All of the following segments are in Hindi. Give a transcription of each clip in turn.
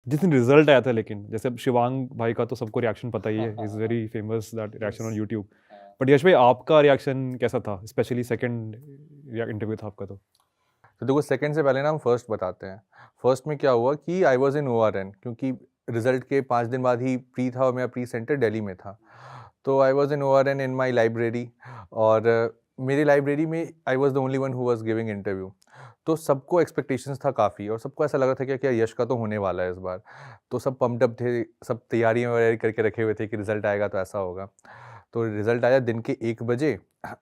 जिस दिन रिजल्ट आया था, लेकिन जैसे अब शिवांग भाई का तो सबको रिएक्शन पता ही है, is very famous that reaction on YouTube, but Yash भाई आपका रिएक्शन कैसा था, स्पेशली सेकंड इंटरव्यू था आपका तो देखो, सेकंड से पहले ना हम फर्स्ट बताते हैं। फर्स्ट में क्या हुआ कि आई वाज इन ओआरएन, क्योंकि रिजल्ट के 5 दिन बाद ही प्री था और मेरा प्री सेंटर दिल्ली में था। तो I was in ORN in my library, और मेरी लाइब्रेरी में I was the only one who was giving interview. तो सबको एक्सपेक्टेशंस था काफ़ी, और सबको ऐसा लग रहा था कि क्या यश का तो होने वाला है इस बार। तो सब पम्प्ड अप थे, सब तैयारियां वगैरह करके रखे हुए थे कि रिजल्ट आएगा तो ऐसा होगा। तो रिजल्ट आया दिन के 1 बजे,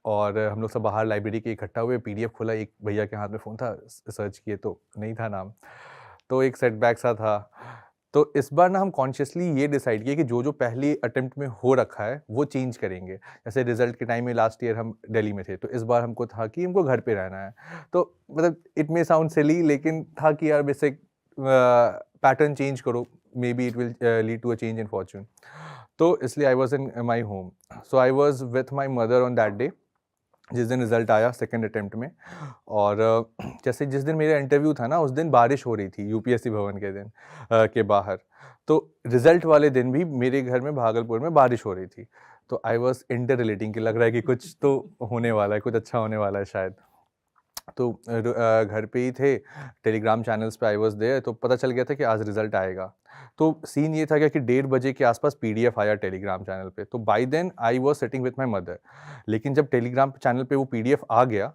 और हम लोग सब बाहर लाइब्रेरी के इकट्ठा हुए, पीडीएफ खोला, एक भैया के हाथ में फ़ोन था, सर्च किए तो नहीं था नाम। तो एक सेटबैक सा था। तो इस बार ना हम कॉन्शियसली ये डिसाइड किया कि जो पहले अटेम्प्ट में हो रखा है वो चेंज करेंगे। जैसे रिजल्ट के टाइम में लास्ट ईयर हम दिल्ली में थे, तो इस बार हमको था कि हमको घर पे रहना है। तो मतलब इट मे साउंड सिली, लेकिन था कि यार बेसिक पैटर्न चेंज करो, maybe it will lead to a change in fortune. तो इसलिए I was in my home. So I was with my mother on that day, जिस दिन रिजल्ट आया सेकेंड अटेम्प्ट में। और जैसे जिस दिन मेरा इंटरव्यू था ना, उस दिन बारिश हो रही थी यूपीएससी भवन के दिन के बाहर। तो रिजल्ट वाले दिन भी मेरे घर में भागलपुर में बारिश हो रही थी। तो आई वॉज इंटर रिलेटिंग कि लग रहा है कि कुछ तो होने वाला है, कुछ अच्छा होने वाला है शायद। तो घर पे ही थे, टेलीग्राम चैनल्स पे आई वाज देयर, तो पता चल गया था कि आज रिजल्ट आएगा। तो सीन ये था क्या कि 1:30 बजे के आसपास पीडीएफ आया टेलीग्राम चैनल पे। तो by then I was sitting with my mother. लेकिन जब टेलीग्राम चैनल पे वो पीडीएफ आ गया,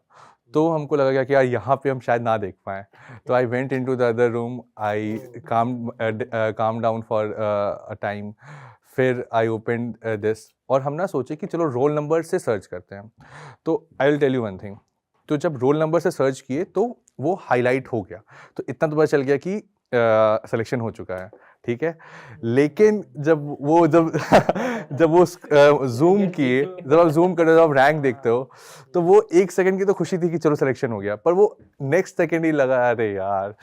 तो हमको लगा क्या कि यार यहाँ पे हम शायद ना देख पाएँ। तो I went into the other room, I calm down for a time. फिर आई ओपन्ड दिस, और हम ना सोचे कि चलो रोल नंबर से सर्च करते हैं। तो I will tell you one thing. तो जब रोल नंबर से सर्च किए तो वो हाईलाइट हो गया, तो इतना तो पता चल गया कि सिलेक्शन हो चुका है, ठीक है। लेकिन जब जब वो जूम किए, जब आप जूम करते हो, जब आप रैंक देखते हो, तो वो 1 सेकंड की तो खुशी थी कि चलो सिलेक्शन हो गया, पर वो नेक्स्ट सेकंड ही लगा अरे यार,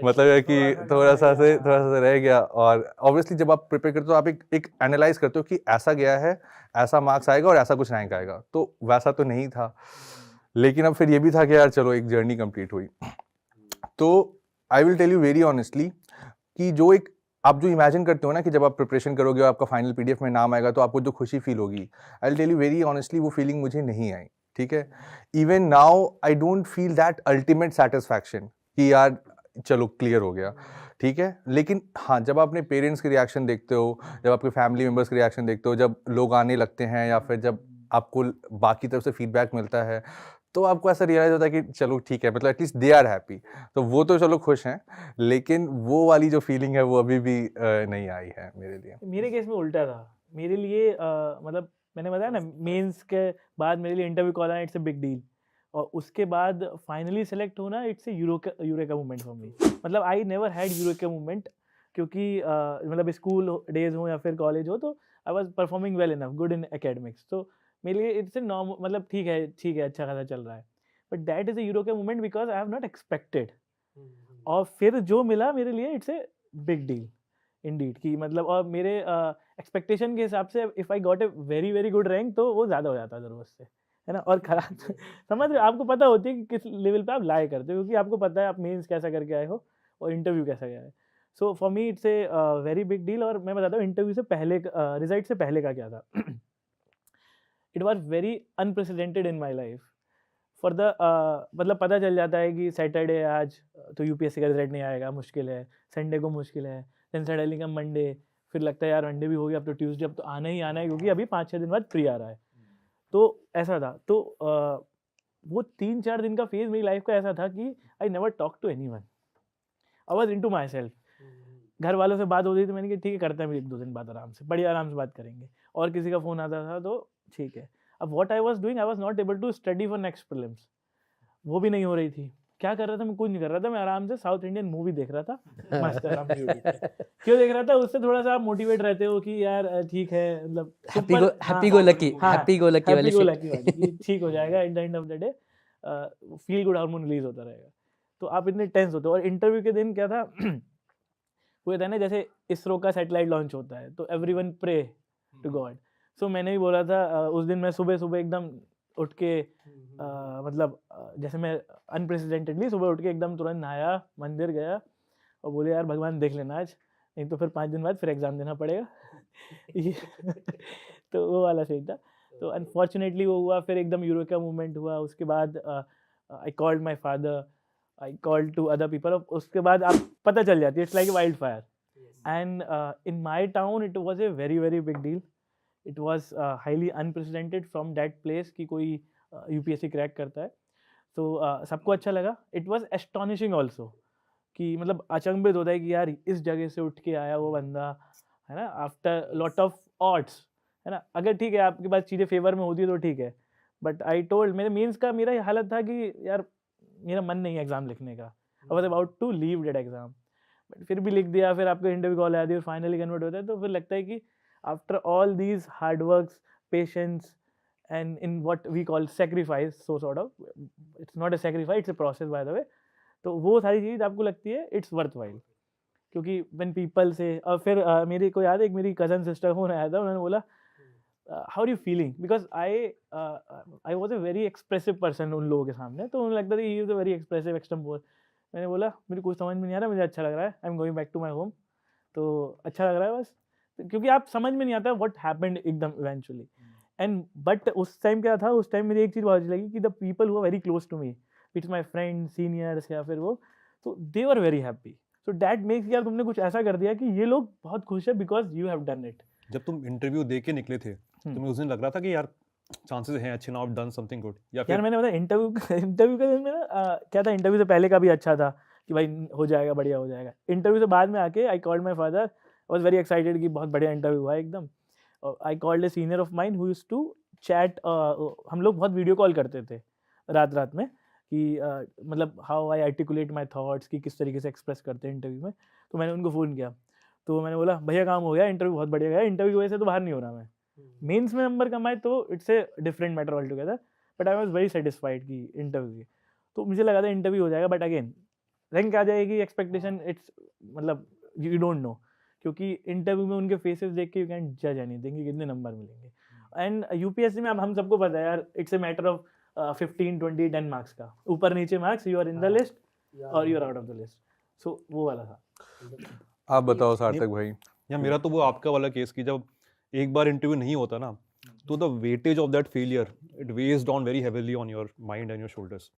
मतलब है कि थोड़ा सा रह गया। और ऑब्वियसली जब आप प्रिपेयर करते हो, आप एक एनालाइज करते हो कि ऐसा गया है, ऐसा मार्क्स आएगा और ऐसा कुछ रैंक आएगा, तो वैसा तो नहीं था। लेकिन अब फिर ये भी था कि यार चलो एक जर्नी कंप्लीट हुई। तो I will tell you very honestly कि आप जो इमेजिन करते हो ना कि जब आप प्रिपरेशन करोगे और आपका फाइनल पीडीएफ में नाम आएगा तो आपको जो खुशी फील होगी, I will tell you very honestly वो फीलिंग मुझे नहीं आई, ठीक है। Even now I don't feel that ultimate satisfaction कि यार चलो क्लियर हो गया, ठीक है। लेकिन हाँ, जब आप अपने पेरेंट्स के रिएक्शन देखते हो, जब आपके फैमिली मेम्बर्स के रिएक्शन देखते हो, जब लोग आने लगते हैं, या फिर जब आपको बाकी तरफ से फीडबैक मिलता है, तो आपको ऐसा रियलाइज होता है कि चलो ठीक है, मतलब एटलीस्ट दे आर हैप्पी। तो वो तो चलो खुश हैं, लेकिन वो वाली जो फीलिंग है वो अभी भी नहीं आई है मेरे लिए। मेरे केस में उल्टा था। मेरे लिए मतलब मैंने बताया ना, मेंस के बाद मेरे लिए इंटरव्यू कॉल आना, इट्स अ बिग डील। और उसके बाद फाइनली सेलेक्ट होना, it's a eureka moment for me. मतलब I never had eureka moment, क्योंकि मतलब स्कूल डेज हो या फिर कॉलेज हो, तो I was performing well enough, good in academics. तो मेरे लिए इट्स अ नॉर्मल, मतलब ठीक है, अच्छा खासा चल रहा है। But that is a eureka moment because I have not expected. और फिर जो मिला मेरे लिए, it's a big deal Indeed. कि मतलब, और मेरे एक्सपेक्टेशन के हिसाब से if I got a very very good rank, तो वो ज़्यादा हो जाता ज़रूरत से, है ना। और खराब समझ रहे हो, आपको पता होती है कि किस लेवल पे आप लाई करते हो, क्योंकि आपको पता है आप मेंस कैसा करके आए हो और इंटरव्यू कैसा गया है। So for me it's a very big deal. और मैं बताता हूँ इंटरव्यू से पहले, रिजल्ट से पहले का क्या था। It was very unprecedented in my life. For the मतलब पता चल जाता है कि सैटरडे है आज, तो यूपीएससी का रिजल्ट नहीं आएगा, मुश्किल है। संडे को मुश्किल है। देन सडनली का मंडे, फिर लगता है यार मंडे भी हो गया, अब तो ट्यूसडे, अब तो आना ही आना है, क्योंकि अभी 5-6 दिन बाद प्री आ रहा है। तो ऐसा था। तो वो 3-4 दिन का फेज मेरी लाइफ का ऐसा था कि I never talk to anyone. I was into myself. घर वालों से बात होती थी, मैंने कहा ठीक है, करते हैं 1-2 दिन बाद आराम से, बड़ी आराम से बात करेंगे। और किसी का फ़ोन आता था तो ठीक है। अब what I was doing, I was not able to study for next prelims. वो भी नहीं हो रही थी। क्या कर रहा था मैं? कुछ नहीं कर रहा था, मैं आराम से साउथ इंडियन मूवी देख रहा था, मस्त आराम से यूट्यूब पे। क्यों देख रहा था? उससे थोड़ा सा आप मोटिवेट रहते हो कि यार ठीक है, मतलब सुपर, हैप्पी गो लकी, हाँ, हैप्पी गो लकी वाले हैप्पी गो shit। लकी वाली, कि ठीक हो जाएगा at the end of the day, feel good hormone release होता रहेगा। तो आप इतने टेंस होते हो। और इंटरव्यू के दिन क्या था, वो था ना, जैसे इसरो का सैटेलाइट लॉन्च होता है, तो एवरीवन प्रे टू गॉड। सो मैंने भी बोला था, उस दिन मैं सुबह सुबह एकदम उठ के, मतलब जैसे मैं अनप्रेसिडेंटेडली सुबह उठ के एकदम तुरंत नहाया, मंदिर गया और बोले यार भगवान देख लेना आज, नहीं तो फिर 5 दिन बाद फिर एग्ज़ाम देना पड़ेगा। ये तो वो वाला सीन था। तो अनफॉर्चुनेटली वो हुआ, फिर एकदम यूरेका मूवमेंट हुआ, उसके बाद I called my father, I called to other people, उसके बाद आप पता चल जाती है, it's like a wildfire. And in my town it was a very very big deal. It was highly unprecedented from that place कि कोई यूपीएससी क्रैक करता है। तो सबको अच्छा लगा। इट वाज़ एस्टोनिशिंग ऑल्सो कि मतलब अचंभित होता है कि यार इस जगह से उठ के आया वो बंदा, है ना, आफ्टर लॉट ऑफ ऑड्स, है ना। अगर ठीक है आपके पास चीज़ें फेवर में होती है तो ठीक है, बट आई टोल्ड, मेरे मेंस का मेरा ये हालत था कि यार मेरा मन नहीं है एग्ज़ाम लिखने का, I was about to leave that exam, but फिर भी लिख दिया। फिर आपको इंटरव्यू कॉल आती है, फाइनली कन्वर्ट होता है, तो फिर लगता है कि after all these hard works, patience and in what we call sacrifice, so sort of, it's not a sacrifice, it's a process by the way, तो वो सारी चीज़ आपको लगती है इट्स वर्थ वाइल। क्योंकि when people से, और फिर मेरे को याद है एक मेरी कज़न सिस्टर फोन आया था, उन्होंने बोला how are you feeling, because I was a very expressive person उन लोगों के सामने, तो उन्हें लगता था he is a very expressive extrovert. मैंने बोला मेरे कुछ समझ में नहीं आ रहा, मुझे अच्छा लग रहा है, I am going back to my home, तो अच्छा लग रहा है बस। क्योंकि आप समझ में नहीं आता व्हाट हैपेंड एकदम इवेंचुअली। एंड बट उस टाइम क्या था, उस टाइम मुझे एक चीज़ बहुत अच्छी लगी कि the people who are very close to me, it's my friend, seniors या फिर वो, तो they were very happy. So that makes, यार तुमने कुछ ऐसा कर दिया कि ये लोग बहुत खुश है because you have done it. जब तुम इंटरव्यू दे के निकले थे, तुम्हें उस दिन लग रहा था कि यार चांसेस हैं अच्छे, नाउ डन समथिंग गुड, या यार फिर मैंने बताया इंटरव्यू का दिन में ना क्या था, इंटरव्यू से पहले का भी अच्छा था कि भाई हो जाएगा, बढ़िया हो जाएगा। इंटरव्यू से बाद में आके I called my father, I was very excited कि बहुत बढ़िया इंटरव्यू हुआ एकदम। I called a senior of mine who used to chat, हम लोग बहुत वीडियो कॉल करते थे रात रात में कि मतलब how I articulate my thoughts, कि किस तरीके से एक्सप्रेस करते हैं इंटरव्यू में। तो मैंने उनको फ़ोन किया, तो मैंने बोला भैया काम हो गया, इंटरव्यू बहुत बढ़िया गया, इंटरव्यू की वजह से तो बाहर नहीं हो रहा मैं, मेंस में नंबर कमाए तो it's a different matter all together, but I was very satisfied कि इंटरव्यू की, तो मुझे लगा था इंटरव्यू हो जाएगा, बट अगेन रैंक आ जाएगी, एक्सपेक्टेशन इट्स मतलब यू डोंट नो, क्योंकि इंटरव्यू में उनके फेसेस देख के यू कैन जज एनीथिंग कि कितने नंबर मिलेंगे। एंड यूपीएससी में अब हम सबको पता है यार, it's a matter of 15 20 10 marks का, ऊपर नीचे marks, you are in the list और you are out of the list. So वो वाला था। आप बताओ सार्थक भाई। या मेरा तो वो आपका वाला केस कि जब एक बार इंटरव्यू नहीं होता ना, तो the weightage of that failure it weighs down very heavily on your mind and your shoulders.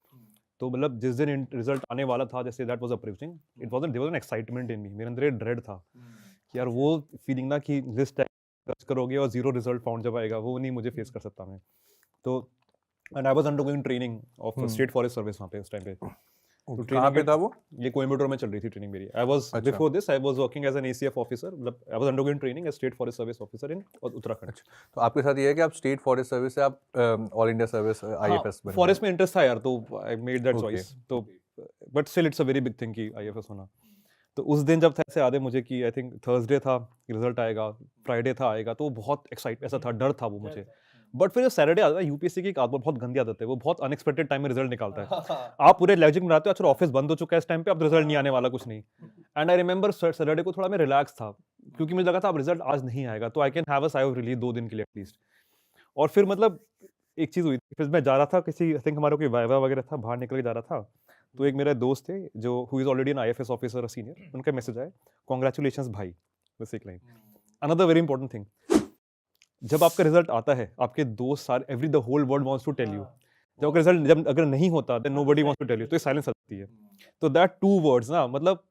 तो मतलब जिस दिन रिजल्ट आने वाला था, जैसे that was approaching, it wasn't there was an excitement in me, मेरे अंदर एक ड्रेड था कि यार वो फीलिंग ना कि लिस्ट टच करोगे और जीरो रिजल्ट फाउंड जब आएगा, वो नहीं मुझे फेस कर सकता मैं। तो and I was undergoing training of state forest service वहाँ पे उस टाइम पे। तो कहाँ पे था वो? ये कोयम्बटूर में चल रही थी ट्रेनिंग मेरी। आई वाज अच्छा। Before this I was working as an ACF officer, मतलब I was undergoing training as state forest service officer in Uttarakhand. तो आपके साथ ये है कि आप स्टेट फॉरेस्ट सर्विस से आप ऑल इंडिया सर्विस आईएफएस बन गए। फॉरेस्ट में इंटरेस्ट था यार, तो I made that Okay. Choice. तो but still it's a very big thing कि आईएफएस होना। तो उस दिन जब था, ऐसे याद है मुझे कि आई थिंक थर्सडे था, रिजल्ट आएगा, फ्राइडे था आएगा, तो बहुत एक्साइट ऐसा था, डर था वो मुझे। बट फिर सैटरडे आता है, यूपीएससी की एक आदत बहुत गंदी आदत है, वो बहुत अनएक्सपेक्टेड टाइम में रिजल्ट निकालता है। आप पूरे लॉजिक बनाते हो, अच्छा ऑफिस बंद हो चुका है इस टाइम पे, अब रिजल्ट नहीं आने वाला, कुछ नहीं। एंड आई रिमेंबर सैटरडे को थोड़ा मैं रिलैक्स था, क्योंकि मुझे लगा था अब रिजल्ट आज नहीं आएगा, तो I can have a sigh of relief 2 दिन के लिए एटलीस्ट। और फिर मतलब एक चीज़ हुई थी, फिर मैं जा रहा था किसी, आई थिंक हमारा कोई वाइवा वगैरह था, बाहर निकल के जा रहा था, तो एक मेरे दोस्त थे जो who is already an IFS officer senior, उनका मैसेज आया, कांग्रेचुलेशंस भाई, बस एक line. Another very important thing, जब आपका रिजल्ट आता है, आपके दोस्त सारे, every the whole world wants to tell you, जब आपका रिजल्ट जब अगर नहीं होता, then nobody wants to tell you, तो साइलेंस आती है। तो दैट 2 वर्ड्स ना, मतलब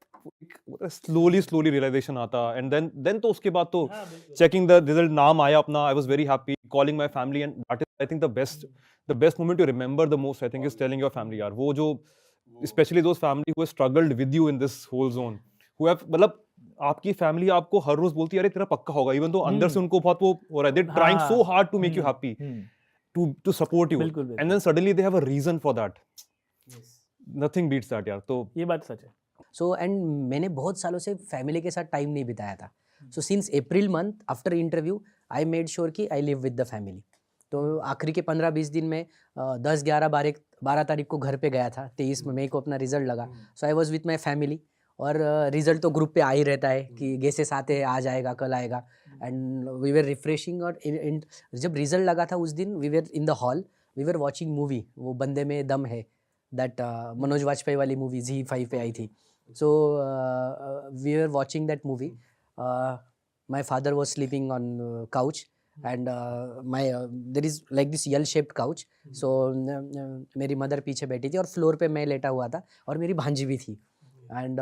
स्लोली रियलाइजेशन आता, एंड देन तो उसके बाद तो चेकिंग द रिजल्ट, नाम आया अपना, I was very happy, calling my family, and that is I think the best moment to remember the most, I think is telling your family यार, वो जो specially those family who have struggled with you in this whole zone, who have, मतलब आपकी फैमिली आपको हर रोज बोलती है अरे तेरा पक्का होगा, इवन तो अंदर से उनको बहुत वो हो रहा है, they trying so hard to make you happy, to support you, बिल्कुल, and then suddenly they have a reason for that, nothing beats that यार। तो ये बात सच है। सो एंड मैंने बहुत सालों से फैमिली के साथ टाइम नहीं बिताया था। So since April month after interview I made sure कि I live with the family. तो आखिरी के 15-20 दिन में 10, 11, 12 तारीख को घर पे गया था, 23 मई को अपना रिजल्ट लगा। So I was with my family, और रिजल्ट तो ग्रुप पे आ ही रहता है कि गेसेस आते हैं, आज आएगा कल आएगा, एंड वी वर रिफ्रेशिंग। और जब रिजल्ट लगा था उस दिन we were in the hall, we were watching movie, वो बंदे में दम है, दैट मनोज वाजपेयी वाली मूवी Z5 पे आई थी। So we were watching that movie, my father was sleeping on couch, and there is like this L-shaped couch. So मेरी मदर पीछे बैठी थी और फ्लोर पे मैं लेटा हुआ था और मेरी भांजी भी थी. And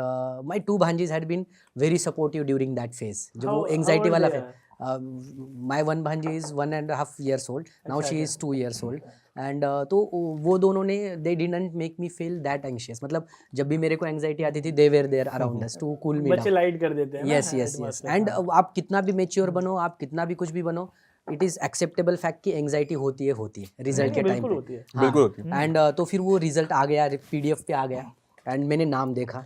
my two bhanjis had been very supportive during that phase. जो वो anxiety वाला phase. My one bhanji is 1.5 years old. Now she is 2 years old. And तो वो दोनों ने they didn't make me feel that anxious. मतलब जब भी मेरे को anxiety आती थी, they were there around us to cool me बच्चे down. लाइट कर देते हैं ना Yes, yes, yes. And आप कितना भी mature बनो, आप कितना भी कुछ भी बनो, it is acceptable fact कि anxiety होती है रिजल्ट के टाइम बिल्कुल पे. होती है. बिल्कुल होती है. एंड तो फिर वो रिजल्ट आ गया, PDF पे आ गया, एंड मैंने नाम देखा.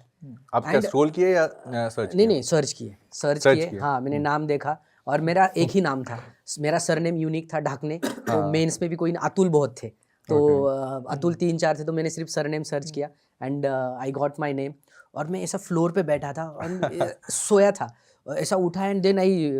आप क्या स्क्रॉल किए या सर्च नहीं सर्च किए. हाँ, मैंने नाम देखा और मेरा एक ही नाम था. मेरा सरनेम यूनिक था ढाकने. तो मेंस में भी कोई अतुल बहुत थे, तो अतुल 3-4 थे, तो मैंने सिर्फ सरनेम सर्च किया and I got my name. और मैं ऐसा फ्लोर पे बैठा था और सोया था, ऐसा उठा एंड देन आई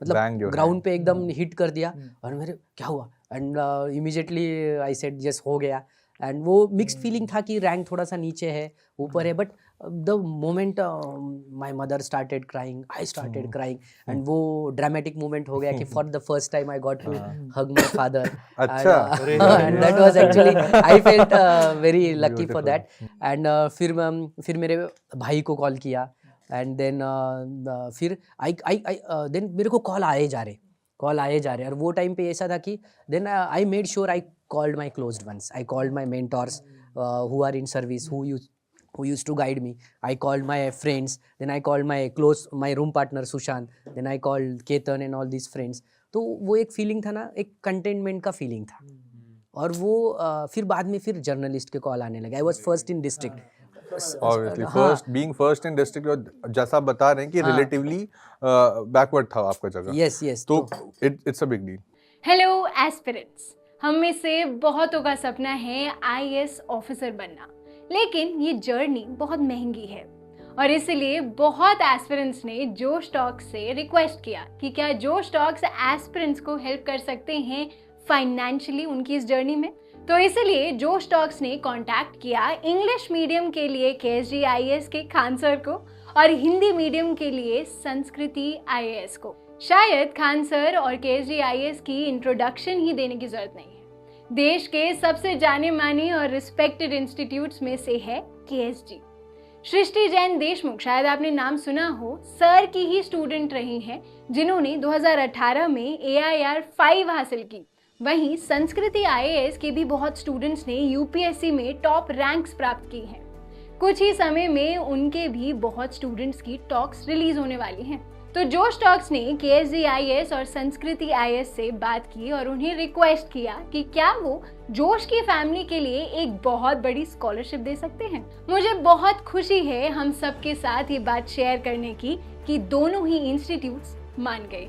मतलब ग्राउंड पे एकदम हिट कर दिया और मेरे क्या हुआ, and immediately I said yes, हो गया. एंड वो मिक्स्ड फीलिंग था कि रैंक थोड़ा सा नीचे है, ऊपर है, but the moment my mother started crying, I started crying, and वो ड्रामेटिक मोमेंट हो गया कि for the first time I got to hug my father. And that was actually I felt very lucky for that. And फिर मेरे भाई को कॉल किया एंड देन फिर देन मेरे को कॉल आए जा रहे. और वो टाइम पे ऐसा था कि then I made sure I called my closed ones. I called my mentors who are in service, who used to guide me. I called my friends. Then I called my room partner Sushant. Then I called Ketan and all these friends. तो वो एक फीलिंग था ना, एक कंटेनमेंट का फीलिंग था. और वो फिर बाद में फिर जर्नलिस्ट के कॉल आने लगे. I was first in district. Obviously, being first in district, और जैसा आप बता रहे हैं कि relatively backward था आपका जगह. Yes. तो it's a big deal. Hello aspirants, हम में से बहुतों का सपना है IAS ऑफिसर बनना, लेकिन ये जर्नी बहुत महंगी है और इसलिए बहुत एस्पिरेंट्स ने जोश टॉक्स से रिक्वेस्ट किया कि क्या जोश टॉक्स एस्पिरेंट्स को हेल्प कर सकते हैं फाइनेंशियली उनकी इस जर्नी में. तो इसलिए जोश टॉक्स ने कांटेक्ट किया इंग्लिश मीडियम के लिए KSG IAS के खान सर को और हिंदी मीडियम के लिए संस्कृति IAS को. शायद खान सर और KSG IAS की इंट्रोडक्शन ही देने की जरूरत नहीं है. देश के सबसे जाने माने और रिस्पेक्टेड इंस्टीट्यूट्स में से है KSG. सृष्टि जैन देशमुख, शायद आपने नाम सुना हो, सर की ही स्टूडेंट रही हैं जिन्होंने 2018 में AIR 5 हासिल की. वहीं संस्कृति IAS के भी बहुत स्टूडेंट्स ने UPSC में टॉप रैंक्स प्राप्त की हैं. कुछ ही समय में उनके भी बहुत स्टूडेंट्स की टॉक्स रिलीज होने वाली हैं. तो जोश टॉक्स ने KSG IAS और संस्कृति IAS से बात की और उन्हें रिक्वेस्ट किया कि क्या वो जोश की फैमिली के लिए एक बहुत बड़ी स्कॉलरशिप दे सकते हैं. मुझे बहुत खुशी है हम सबके साथ ये बात शेयर करने की कि दोनों ही इंस्टीट्यूट्स मान गए.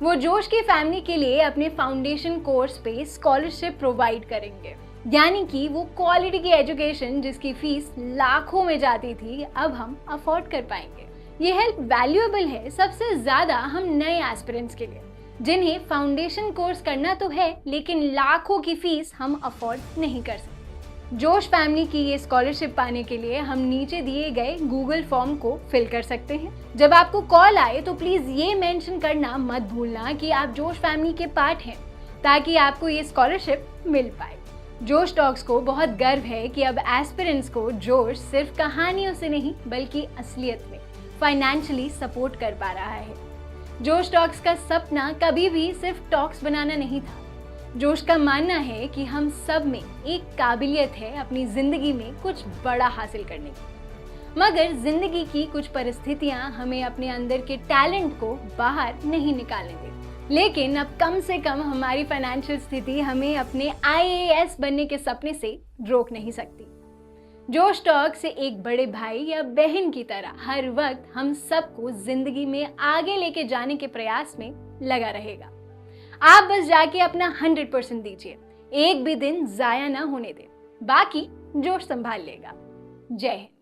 वो जोश की फैमिली के लिए अपने फाउंडेशन कोर्स पे स्कॉलरशिप प्रोवाइड करेंगे, यानी कि वो क्वालिटी की एजुकेशन जिसकी फीस लाखों में जाती थी अब हम अफोर्ड कर पाएंगे. ये हेल्प वैल्यूएबल है सबसे ज़्यादा हम नए एस्पिरेंट्स के लिए जिन्हें फाउंडेशन कोर्स करना तो है लेकिन लाखों की फीस हम अफोर्ड नहीं कर सकते. जोश फैमिली की ये स्कॉलरशिप पाने के लिए हम नीचे दिए गए गूगल फॉर्म को फिल कर सकते हैं. जब आपको कॉल आए तो प्लीज़ ये मेंशन करना मत भूलना कि आप जोश फैमिली के पार्ट हैं ताकि आपको ये स्कॉलरशिप मिल पाए. जोश टॉक्स को बहुत गर्व है कि अब एस्पिरेंट्स को जोश सिर्फ कहानियों से नहीं बल्कि असलियत में फाइनेंशियली सपोर्ट कर पा रहा है. जोश टॉक्स का सपना कभी भी सिर्फ टॉक्स बनाना नहीं था. जोश का मानना है कि हम सब में एक काबिलियत है अपनी जिंदगी में कुछ बड़ा हासिल करने की, मगर जिंदगी की कुछ परिस्थितियां हमें अपने अंदर के टैलेंट को बाहर नहीं निकालने देती. लेकिन अब कम से कम हमारी फाइनेंशियल स्थिति हमें अपने IAS बनने के सपने से रोक नहीं सकती. जोश टॉक से एक बड़े भाई या बहन की तरह हर वक्त हम सबको जिंदगी में आगे लेके जाने के प्रयास में लगा रहेगा. आप बस जाके अपना 100% दीजिए, एक भी दिन जाया ना होने दें, बाकी जोश संभाल लेगा. जय हिंद.